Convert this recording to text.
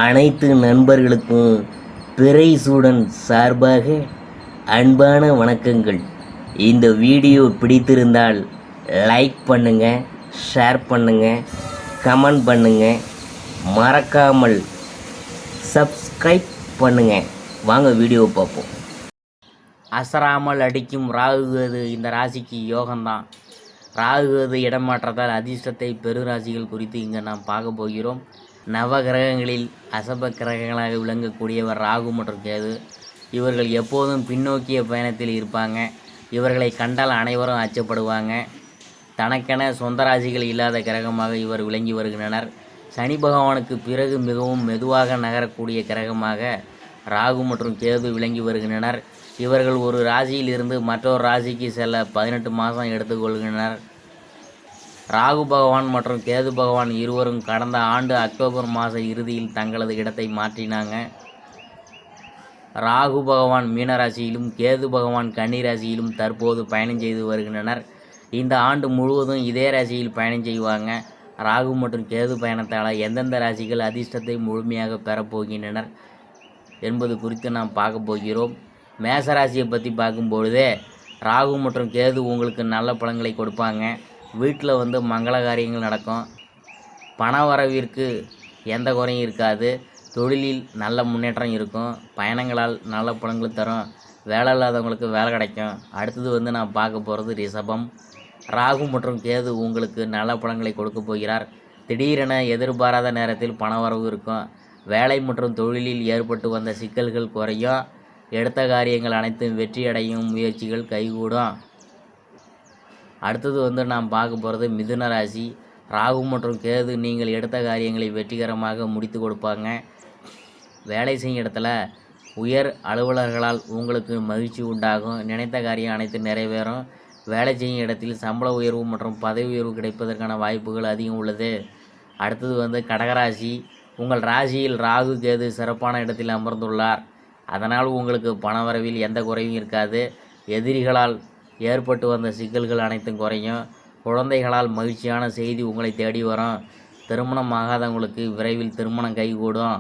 அனைத்து நண்பர்களுக்கும் பிறைசூடன் சார்பாக அன்பான வணக்கங்கள். இந்த வீடியோ பிடித்திருந்தால் லைக் பண்ணுங்கள், ஷேர் பண்ணுங்கள், கமெண்ட் பண்ணுங்கள், மறக்காமல் சப்ஸ்கிரைப் பண்ணுங்கள். வாங்க வீடியோ பார்ப்போம். அசராமல் அடிக்கும் ராகுகேது இந்த ராசிக்கு யோகம்தான். ராகுகேது இடமாற்றத்தால் அதிர்ஷ்டத்தை பெருராசிகள் குறித்து இங்கே நாம் பார்க்க போகிறோம். நவகிரகங்களில் அசப கிரகங்களாக விளங்கக்கூடியவர் ராகு மற்றும் கேது. இவர்கள் எப்போதும் பின்னோக்கிய பயணத்தில் இருப்பாங்க. இவர்களை கண்டால் அனைவரும் அச்சப்படுவாங்க. தனக்கென சொந்த ராசிகள் இல்லாத கிரகமாக இவர் விளங்கி வருகின்றனர். சனி பகவானுக்கு பிறகு மிகவும் மெதுவாக நகரக்கூடிய கிரகமாக ராகு மற்றும் கேது விளங்கி வருகின்றனர். இவர்கள் ஒரு ராசியில் இருந்து மற்றொரு ராசிக்கு செல்ல 18 மாதம் எடுத்துக்கொள்கின்றனர். ராகு பகவான் மற்றும் கேது பகவான் இருவரும் கடந்த ஆண்டு அக்டோபர் மாத இறுதியில் தங்களது இடத்தை மாற்றினாங்க. ராகு பகவான் மீனராசியிலும் கேது பகவான் கன்னி ராசியிலும் தற்போது பயணம் செய்து வருகின்றனர். இந்த ஆண்டு முழுவதும் இதே ராசியில் பயணம் செய்வாங்க. ராகு மற்றும் கேது பயணத்தால் எந்தெந்த ராசிகள் அதிர்ஷ்டத்தை முழுமையாக பெறப்போகின்றனர் என்பது குறித்து நாம் பார்க்க போகிறோம். மேசராசியை பற்றி பார்க்கும்பொழுதே ராகு மற்றும் கேது உங்களுக்கு நல்ல பலன்களை கொடுப்பாங்க. வீட்டில் மங்கள காரியங்கள் நடக்கும். பண வரவிற்கு எந்த குறையும் இருக்காது. தொழிலில் நல்ல முன்னேற்றம் இருக்கும். பயணங்களால் நல்ல பலன்கள் தரும். வேலை இல்லாதவங்களுக்கு வேலை கிடைக்கும். அடுத்தது நான் பார்க்க போகிறது ரிஷபம். ராகு மற்றும் கேது உங்களுக்கு நல்ல பலன்களை கொடுக்க போகிறார். திடீரென எதிர்பாராத நேரத்தில் பண வரவு இருக்கும். வேலை மற்றும் தொழிலில் ஏற்பட்டு வந்த சிக்கல்கள் குறையும். எடுத்த காரியங்கள் அனைத்தும் வெற்றியடையும் முயற்சிகள் கைகூடும். அடுத்தது நாம் பார்க்க போகிறது மிதுன ராசி. ராகு மற்றும் கேது நீங்கள் எடுத்த காரியங்களை வெற்றிகரமாக முடித்து கொடுப்பாங்க. வேலை செய்யும் இடத்துல உயர் அலுவலர்களால் உங்களுக்கு மகிழ்ச்சி உண்டாகும். நினைத்த காரியம் அனைத்து நிறைவேறும். வேலை செய்யும் இடத்தில் சம்பள உயர்வு மற்றும் பதவி உயர்வு கிடைப்பதற்கான வாய்ப்புகள் அதிகம் உள்ளது. அடுத்தது கடகராசி. உங்கள் ராசியில் ராகு கேது சிறப்பான இடத்தில் அமர்ந்துள்ளார். அதனால் உங்களுக்கு பணவரவில் எந்த குறையும் இருக்காது. எதிரிகளால் ஏற்பட்டு வந்த சிக்கல்கள் அனைத்தும் குறையும். குழந்தைகளால் மகிழ்ச்சியான செய்தி உங்களை தேடி வரும். திருமணம் ஆகாதவங்களுக்கு விரைவில் திருமணம் கைகூடும்.